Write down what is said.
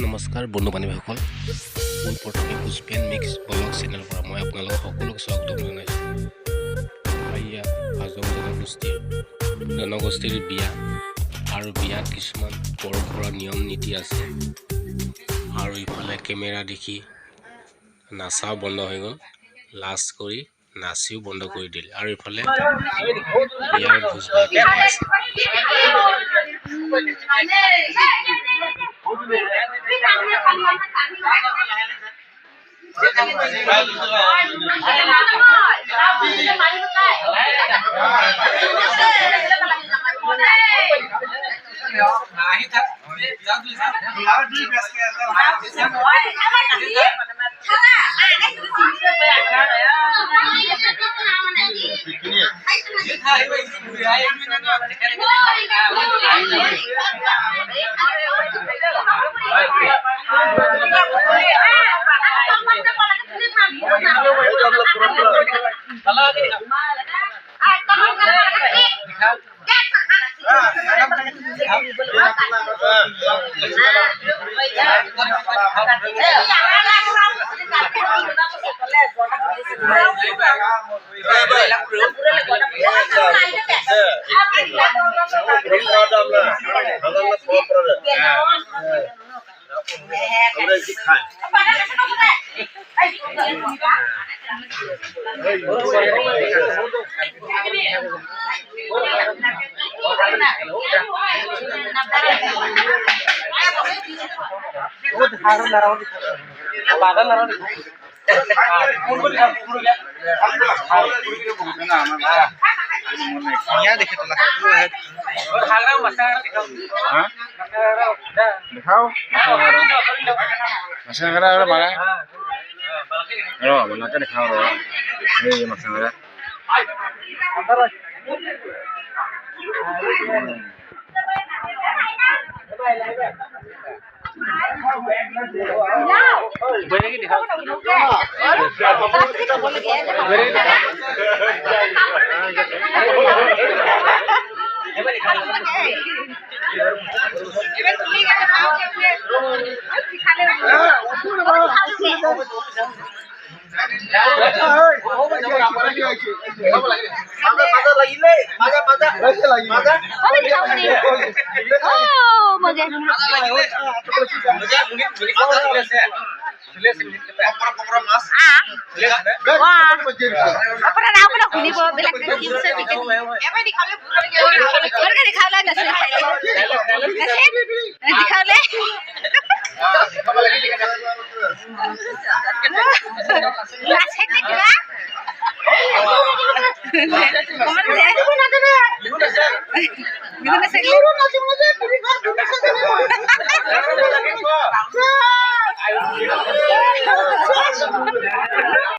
নমস্কাৰ বন্ধু বান্ধৱীসকল, পোনপ্ৰথমে পুষ্পেন মিক্স ব্লগ চেনেলৰ পৰা মই আপোনালোক সকলোকে স্বাগতম জনাইছোঁ। এয়া হাজং জনগোষ্ঠীৰ বিয়া আৰু বিয়াত কিছুমান পৰম্পৰা নিয়ম নীতি আছে। আৰু ইফালে কেমেৰা দেখি নাচাও বন্ধ হৈ গ'ল, লাজ কৰি নাচিও বন্ধ কৰি দিল। আৰু ইফালে বিয়াৰ ভোজ ভাত আছে।